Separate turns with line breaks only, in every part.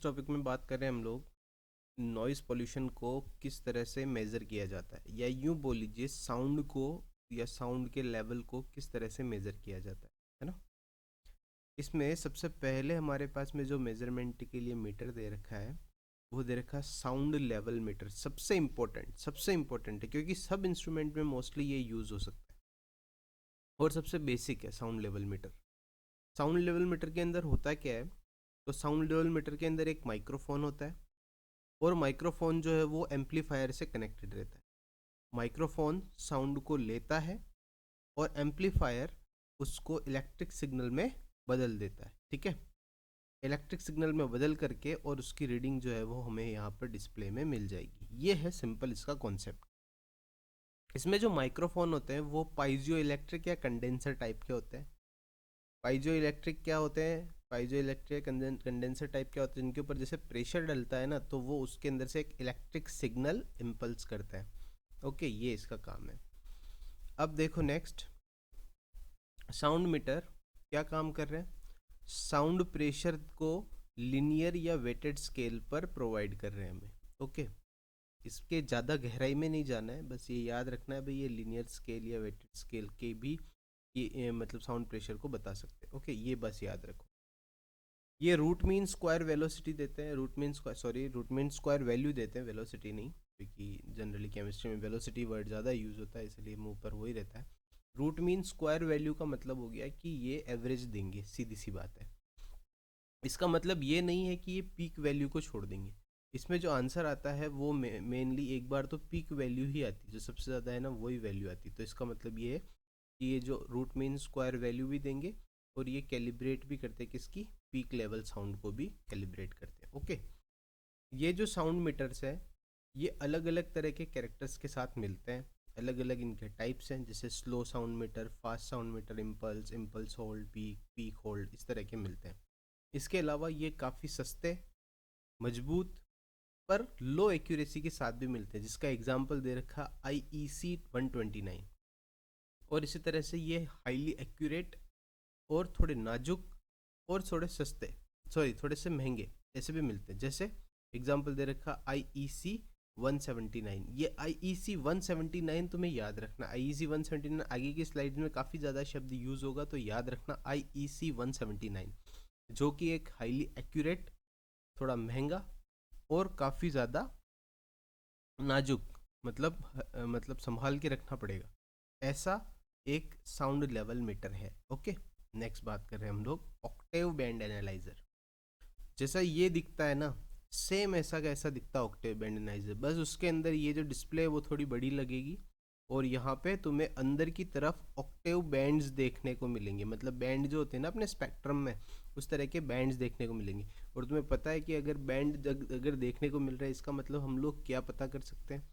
इस टॉपिक में बात कर रहे हैं हम लोग नॉइज़ पोल्यूशन को किस तरह से मेज़र किया जाता है, या यूँ बोल लीजिए साउंड को या साउंड के लेवल को किस तरह से मेज़र किया जाता है ना। इसमें सबसे पहले हमारे पास में जो मेज़रमेंट के लिए मीटर दे रखा है वो दे रखा है साउंड लेवल मीटर। सबसे इम्पोर्टेंट है क्योंकि सब इंस्ट्रूमेंट में मोस्टली ये यूज़ हो सकता है और सबसे बेसिक है sound level meter. Sound level meter के अंदर होता क्या है, तो साउंड लेवल मीटर के अंदर एक माइक्रोफोन होता है और माइक्रोफोन जो है वो एम्पलीफायर से कनेक्टेड रहता है। माइक्रोफोन साउंड को लेता है और एम्पलीफायर उसको इलेक्ट्रिक सिग्नल में बदल देता है। ठीक है, इलेक्ट्रिक सिग्नल में बदल करके और उसकी रीडिंग जो है वो हमें यहाँ पर डिस्प्ले में मिल जाएगी। ये है सिंपल इसका कॉन्सेप्ट। इसमें जो माइक्रोफोन होते हैं वो पाइजो इलेक्ट्रिक या कंडेंसर टाइप के होते हैं। पाइजो इलेक्ट्रिक क्या होते हैं, पाइजो इलेक्ट्रिक कंडेंसर टाइप क्या होते हैं, जिनके ऊपर जैसे प्रेशर डलता है ना तो वो उसके अंदर से एक इलेक्ट्रिक सिग्नल इम्पल्स करता है। ओके, ये इसका काम है। अब देखो नेक्स्ट, साउंड मीटर क्या काम कर रहे हैं, साउंड प्रेशर को लिनियर या वेटेड स्केल पर प्रोवाइड कर रहे हैं हमें। ओके, इसके ज़्यादा गहराई में नहीं जाना है, बस ये याद रखना है भाई ये लिनियर स्केल या वेटेड स्केल के भी ये मतलब साउंड प्रेशर को बता सकते हैं। ओके, ये बस याद रखो। ये रूट मीन स्क्वायर वेलोसिटी देते हैं, रूट मीन स्क्वायर वैल्यू देते हैं, वेलोसिटी नहीं, क्योंकि जनरली केमिस्ट्री में वेलोसिटी वर्ड ज़्यादा यूज़ होता है इसलिए मुंह पर वही रहता है। रूट मीन स्क्वायर वैल्यू का मतलब हो गया कि ये एवरेज देंगे, सीधी सी बात है। इसका मतलब ये नहीं है कि ये पीक वैल्यू को छोड़ देंगे। इसमें जो आंसर आता है वो मेनली एक बार तो पीक वैल्यू ही आती है, जो सबसे ज़्यादा है ना वही वैल्यू आती है। तो इसका मतलब ये है कि ये जो रूट मीन स्क्वायर वैल्यू भी देंगे और ये कैलिब्रेट भी करते हैं, किसकी, पीक लेवल साउंड को भी कैलिब्रेट करते हैं। ओके, ये जो साउंड मीटर्स है ये अलग अलग तरह के कैरेक्टर्स के साथ मिलते हैं, अलग अलग इनके टाइप्स हैं, जैसे slow sound meter, fast sound meter, impulse, impulse hold, peak, peak hold, इस तरह के मिलते हैं। इसके अलावा ये काफ़ी सस्ते, मजबूत पर लो एक्यूरेसी के साथ भी मिलते हैं, जिसका एग्जांपल दे रखा IEC-129। और इसी तरह से ये हाईली एक्यूरेट और थोड़े नाजुक और थोड़े सस्ते, थोड़े से महंगे ऐसे भी मिलते हैं। जैसे एग्जांपल दे रखा IEC-179। ये IEC-179 तुम्हें याद रखना, IEC-179 आगे की स्लाइड में काफ़ी ज़्यादा शब्द यूज़ होगा, तो याद रखना IEC-179, जो कि एक हाईली एक्यूरेट, थोड़ा महंगा और काफ़ी ज़्यादा नाजुक, मतलब संभाल के रखना पड़ेगा, ऐसा एक साउंड लेवल मीटर है। ओके, नेक्स्ट बात कर रहे हैं हम लोग ऑक्टेव बैंड एनालाइजर। जैसा ये दिखता है ना, सेम ऐसा कैसा दिखता है ऑक्टेव बैंड एनालाइजर, बस उसके अंदर ये जो डिस्प्ले है वो थोड़ी बड़ी लगेगी और यहाँ पे तुम्हें अंदर की तरफ ऑक्टेव बैंड्स देखने को मिलेंगे। मतलब बैंड जो होते हैं ना अपने स्पेक्ट्रम में, उस तरह के बैंड्स देखने को मिलेंगे। और तुम्हें पता है कि अगर बैंड अगर देखने को मिल रहा है, इसका मतलब हम लोग क्या पता कर सकते हैं,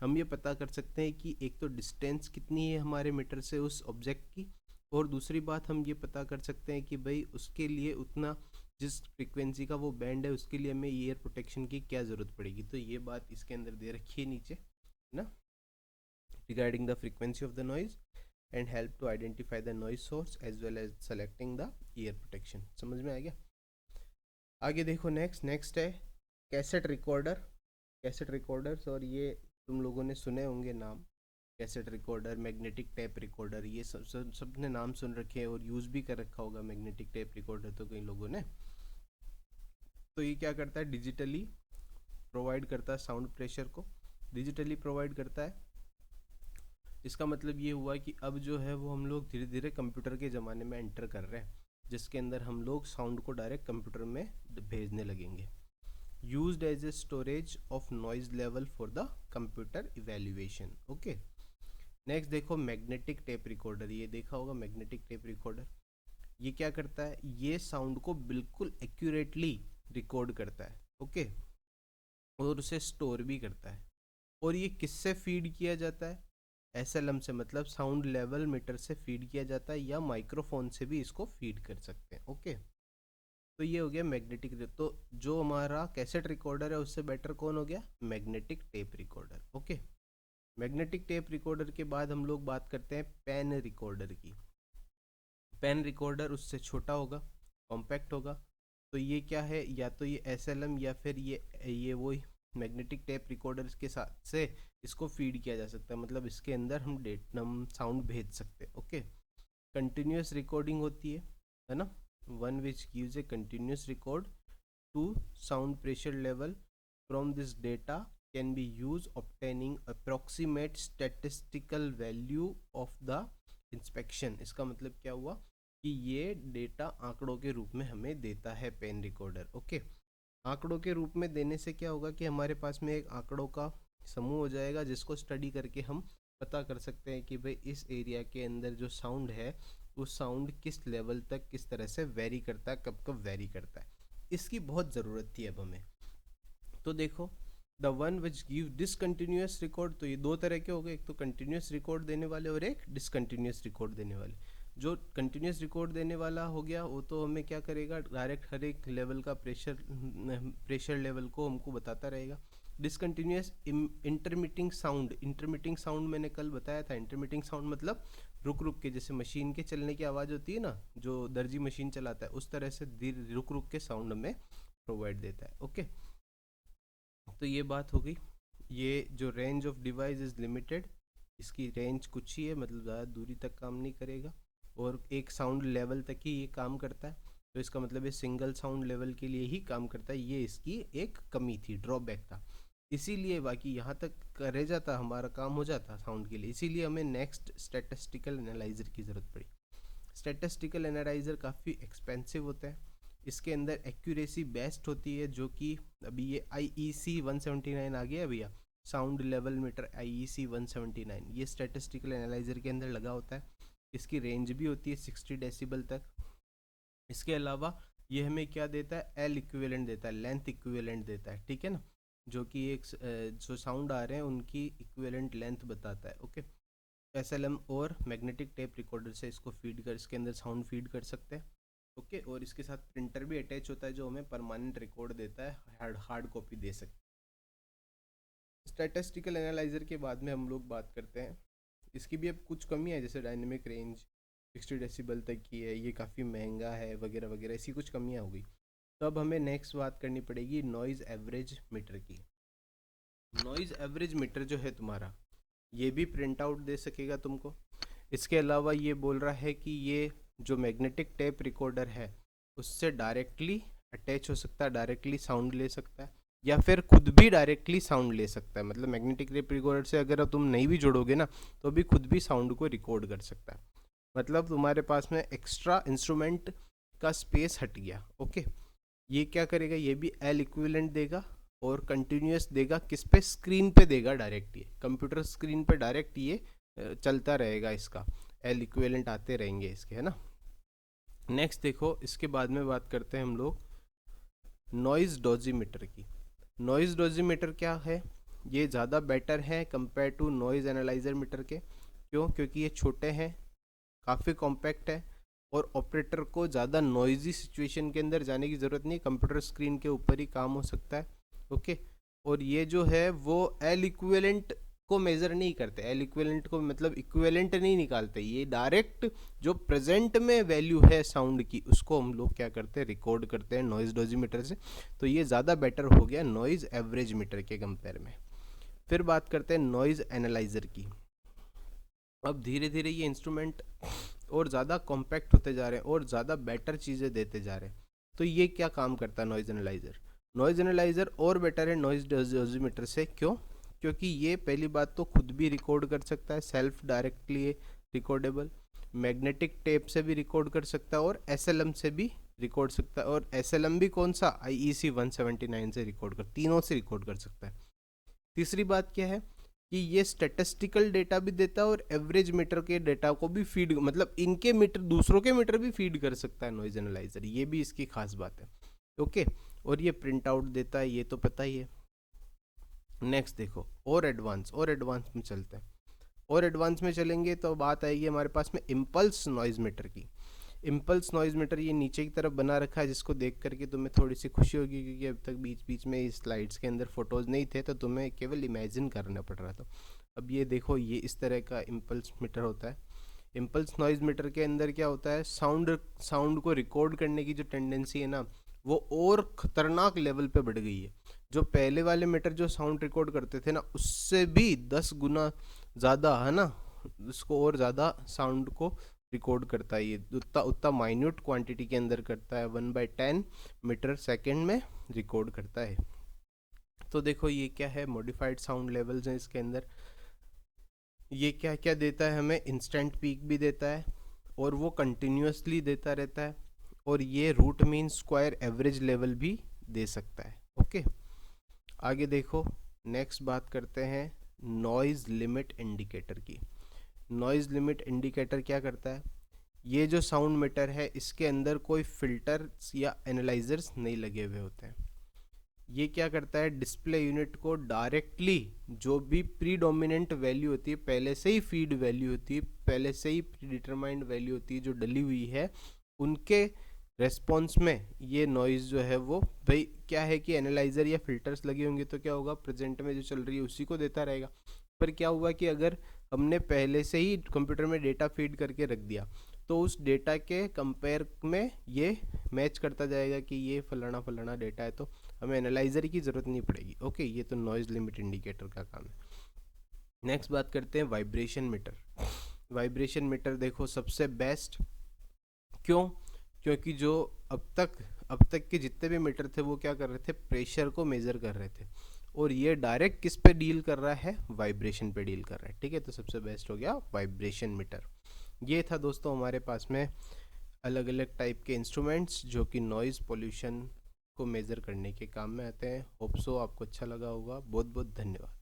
हम ये पता कर सकते हैं कि एक तो डिस्टेंस कितनी है हमारे मीटर से उस ऑब्जेक्ट की, और दूसरी बात हम ये पता कर सकते हैं कि भाई उसके लिए उतना, जिस फ्रिक्वेंसी का वो बैंड है उसके लिए हमें ईयर प्रोटेक्शन की क्या ज़रूरत पड़ेगी। तो ये बात इसके अंदर दे रखी है नीचे ना, regarding the frequency of the noise and help to identify the noise source as well as selecting the ear protection। समझ में आ गया। आगे देखो नेक्स्ट है कैसेट रिकॉर्डर। कैसेट रिकॉर्डर्स, और ये तुम लोगों ने सुने होंगे नाम, cassette recorder, magnetic tape recorder, ये सब ने नाम सुन रखे हैं और यूज़ भी कर रखा होगा मैग्नेटिक टेप रिकॉर्डर तो कई लोगों ने। तो ये क्या करता है, डिजिटली प्रोवाइड करता है साउंड प्रेशर को, डिजिटली प्रोवाइड करता है। इसका मतलब ये हुआ कि अब जो है वो हम लोग धीरे धीरे कंप्यूटर के ज़माने में एंटर कर रहे हैं, जिसके अंदर हम लोग साउंड को डायरेक्ट कंप्यूटर में भेजने लगेंगे। Used as a storage of noise level for the computer evaluation. Okay, next देखो मैग्नेटिक टेप रिकॉर्डर। ये देखा होगा मैग्नेटिक टेप रिकॉर्डर। ये क्या करता है, ये साउंड को बिल्कुल एक्यूरेटली रिकॉर्ड करता है। ओके, और उसे स्टोर भी करता है। और ये किससे फीड किया जाता है, SLM से, मतलब साउंड लेवल मीटर से फीड किया जाता है, या माइक्रोफोन से भी इसको फीड कर सकते हैं। ओके, तो ये हो गया मैग्नेटिक। तो जो हमारा कैसेट रिकॉर्डर है उससे बेटर कौन हो गया, magnetic tape recorder. Okay, magnetic tape recorder के बाद हम लोग बात करते हैं पेन रिकॉर्डर की। पेन रिकॉर्डर उससे छोटा होगा, कॉम्पैक्ट होगा, तो ये क्या है, या तो ये SLM या फिर ये वही मैग्नेटिक टेप रिकॉर्डर के साथ से इसको फीड किया जा सकता है, मतलब इसके अंदर हम साउंड भेज सकते हैं। ओके, कंटिन्यूस रिकॉर्डिंग होती है ना, one which gives a continuous record to sound pressure level from this data can be use obtaining approximate statistical value of the inspection. इसका मतलब क्या हुआ कि ये डेटा आंकड़ों के रूप में हमें देता है पेन रिकॉर्डर। ओके, आंकड़ों के रूप में देने से क्या होगा कि हमारे पास में एक आंकड़ों का समूह हो जाएगा, जिसको स्टडी करके हम पता कर सकते हैं कि भाई इस एरिया के अंदर जो साउंड है वो साउंड किस लेवल तक किस तरह से वेरी करता है, कब कब वेरी करता है। इसकी बहुत ज़रूरत थी अब हमें। तो देखो, the one which give discontinuous record, तो ये दो तरह के हो गए, एक तो कंटिन्यूस रिकॉर्ड देने वाले और एक डिसकंटिन्यूस रिकॉर्ड देने वाले। जो कंटिन्यूस रिकॉर्ड देने वाला हो गया वो तो हमें क्या करेगा, डायरेक्ट हर एक लेवल का प्रेशर लेवल को हमको बताता रहेगा। डिसकंटिन्यूस इंटरमिटिंग साउंड मैंने कल बताया था। इंटरमिटिंग साउंड मतलब रुक रुक के, जैसे मशीन के चलने की आवाज़ होती है ना, जो दर्जी मशीन चलाता है, उस तरह से रुक रुक के साउंड हमें प्रोवाइड देता है। ओके, तो ये बात हो गई। ये जो range of device is limited, इसकी रेंज कुछ ही है, मतलब ज़्यादा दूरी तक काम नहीं करेगा और एक साउंड लेवल तक ही ये काम करता है। तो इसका मतलब ये सिंगल साउंड लेवल के लिए ही काम करता है। ये इसकी एक कमी थी, ड्रॉबैक था। इसीलिए बाकी यहाँ तक रह जाता, हमारा काम हो जाता साउंड के लिए। इसीलिए हमें नेक्स्ट स्टैटिस्टिकल एनालाइज़र की ज़रूरत पड़ी। स्टैटिस्टिकल एनालाइज़र काफ़ी एक्सपेंसिव होता है, इसके अंदर एक्यूरेसी बेस्ट होती है, जो कि अभी ये IEC 179 आ गया भैया, साउंड लेवल मीटर IEC 179, ये स्टैटिस्टिकल एनालाइज़र के अंदर लगा होता है। इसकी रेंज भी होती है 60 डेसिबल तक। इसके अलावा ये हमें क्या देता है, एल इक्विवेलेंट देता है, लेंथ इक्विवेलेंट देता है, ठीक है ना, जो कि एक जो साउंड आ रहे हैं उनकी इक्विवेलेंट लेंथ बताता है। ओके, SLM और मैग्नेटिक टेप रिकॉर्डर से इसको फीड कर, इसके अंदर साउंड फीड कर सकते हैं। ओके, और इसके साथ प्रिंटर भी अटैच होता है जो हमें परमानेंट रिकॉर्ड देता है, हार्ड कॉपी दे सकते हैं। स्टैटिस्टिकल एनालाइजर के बाद में हम लोग बात करते हैं, इसकी भी अब कुछ कमी है, जैसे डायनेमिक रेंज 60 डेसिबल तक की है, ये काफ़ी महंगा है वगैरह वगैरह, ऐसी कुछ कमियाँ हो गई। तो अब हमें नेक्स्ट बात करनी पड़ेगी नॉइज़ एवरेज मीटर की। नॉइज़ एवरेज मीटर जो है तुम्हारा, ये भी प्रिंट आउट दे सकेगा तुमको। इसके अलावा ये बोल रहा है कि ये जो मैग्नेटिक टेप रिकॉर्डर है उससे डायरेक्टली अटैच हो सकता है, डायरेक्टली साउंड ले सकता है, या फिर खुद भी डायरेक्टली साउंड ले सकता है। मतलब मैग्नेटिक टेप रिकॉर्डर से अगर तुम नहीं भी जोड़ोगे ना तो भी खुद भी साउंड को रिकॉर्ड कर सकता है। मतलब तुम्हारे पास में एक्स्ट्रा इंस्ट्रूमेंट का स्पेस हट गया। ओके, ये क्या करेगा, ये भी एल इक्विवेलेंट देगा और कंटिन्यूस देगा, किस पे, स्क्रीन पे देगा डायरेक्ट, ये कंप्यूटर स्क्रीन पे डायरेक्ट ये चलता रहेगा, इसका एल इक्विवेलेंट आते रहेंगे इसके, है ना। नेक्स्ट देखो, इसके बाद में बात करते हैं हम लोग नॉइज़ डोजीमीटर की। नॉइज़ डोजीमीटर क्या है, ये ज़्यादा बेटर है compare to noise analyser meter के। क्यों? क्योंकि ये छोटे हैं, काफ़ी कॉम्पैक्ट है और ऑपरेटर को ज़्यादा नॉइजी सिचुएशन के अंदर जाने की ज़रूरत नहीं, कंप्यूटर स्क्रीन के ऊपर ही काम हो सकता है। ओके, और ये जो है वो एल इक्विवेलेंट को मेज़र नहीं करते, एल इक्विवेलेंट को मतलब इक्विवेलेंट नहीं निकालते, ये डायरेक्ट जो प्रेजेंट में वैल्यू है साउंड की उसको हम लोग क्या करते हैं, रिकॉर्ड करते हैं नॉइज़ डोजीमीटर से। तो ये ज़्यादा बेटर हो गया नॉइज़ एवरेज मीटर के कंपेयर में। फिर बात करते हैं नॉइज़ एनालाइज़र की। अब धीरे धीरे ये इंस्ट्रूमेंट और ज़्यादा कॉम्पैक्ट होते जा रहे हैं और ज़्यादा बेटर चीज़ें देते जा रहे हैं। तो ये क्या काम करता है नॉइज़ एनालाइज़र, नॉइज़ एनालाइज़र और बेटर है नॉइज़ डोजीमीटर से। क्यों? क्योंकि ये पहली बात तो खुद भी रिकॉर्ड कर सकता है, self directly recordable, magnetic tape से भी रिकॉर्ड कर सकता है और SLM से भी रिकॉर्ड सकता है। और SLM भी कौन सा, IEC 179 से रिकॉर्ड कर, तीनों से रिकॉर्ड कर सकता है। तीसरी बात क्या है कि ये स्टैटिस्टिकल डेटा भी देता है और एवरेज मीटर के डेटा को भी फीड, मतलब इनके मीटर दूसरों के मीटर भी फीड कर सकता है नॉइज़ एनालाइजर, ये भी इसकी खास बात है। ओके, और ये प्रिंट आउट देता है, ये तो पता ही है। नेक्स्ट देखो, और एडवांस में चलते हैं। और एडवांस में चलेंगे तो बात आएगी हमारे पास में इम्पल्स नॉइज़ मीटर की। इम्पल्स नॉइज़ मीटर ये नीचे की तरफ बना रखा है, जिसको देख करके तुम्हें थोड़ी सी खुशी होगी, क्योंकि अब तक बीच बीच में इस स्लाइड्स के अंदर फोटोज़ नहीं थे तो तुम्हें केवल इमेजिन करना पड़ रहा था। अब ये देखो, ये इस तरह का इम्पल्स मीटर होता है। इम्पल्स नॉइज़ मीटर के अंदर क्या होता है, साउंड को रिकॉर्ड करने की जो टेंडेंसी है ना, वो और खतरनाक लेवल पे बढ़ गई है। जो पहले वाले मीटर जो साउंड रिकॉर्ड करते थे ना, उससे भी 10 गुना ज़्यादा, है ना, उसको और ज़्यादा साउंड को रिकॉर्ड करता है। ये उतना उतना माइन्यूट क्वांटिटी के अंदर करता है, 1/10 मीटर सेकेंड में रिकॉर्ड करता है। तो देखो ये क्या है, मॉडिफाइड साउंड लेवल्स हैं इसके अंदर। ये क्या क्या देता है हमें, इंस्टेंट पीक भी देता है और वो कंटिन्यूसली देता रहता है, और ये root mean square average level भी दे सकता है। ओके, आगे देखो, नेक्स्ट बात करते हैं नॉइज़ लिमिट इंडिकेटर की। नॉइज़ लिमिट इंडिकेटर क्या करता है, ये जो साउंड मीटर है इसके अंदर कोई फिल्टर्स या एनालाइजर्स नहीं लगे हुए होते हैं। ये क्या करता है, डिस्प्ले यूनिट को डायरेक्टली जो भी प्रीडोमिनेंट वैल्यू होती है, पहले से ही फीड वैल्यू होती है, पहले से ही प्री डिटरमाइंड वैल्यू होती है जो डली हुई है, उनके रेस्पॉन्स में ये नॉइज़ जो है वो, भाई क्या है कि एनालाइजर या फिल्टर्स लगे होंगे तो क्या होगा, प्रेजेंट में जो चल रही है उसी को देता रहेगा। पर क्या हुआ कि अगर हमने पहले से ही कंप्यूटर में डेटा फीड करके रख दिया, तो उस डेटा के कंपेयर में ये मैच करता जाएगा कि ये फलाना फलाना डेटा है, तो हमें एनालाइजर की ज़रूरत नहीं पड़ेगी। ओके, ये तो नॉइज़ लिमिट इंडिकेटर का काम है। नेक्स्ट बात करते हैं वाइब्रेशन मीटर। वाइब्रेशन मीटर देखो सबसे बेस्ट, क्यों, क्योंकि जो अब तक के जितने भी मीटर थे वो क्या कर रहे थे, प्रेशर को मेज़र कर रहे थे, और ये डायरेक्ट किस पे डील कर रहा है, वाइब्रेशन पे डील कर रहा है। ठीक है, तो सबसे बेस्ट हो गया वाइब्रेशन मीटर। ये था दोस्तों हमारे पास में अलग अलग टाइप के इंस्ट्रूमेंट्स जो कि नॉइज़ पोल्यूशन को मेज़र करने के काम में आते हैं। होप सो आपको अच्छा लगा होगा। बहुत बहुत धन्यवाद।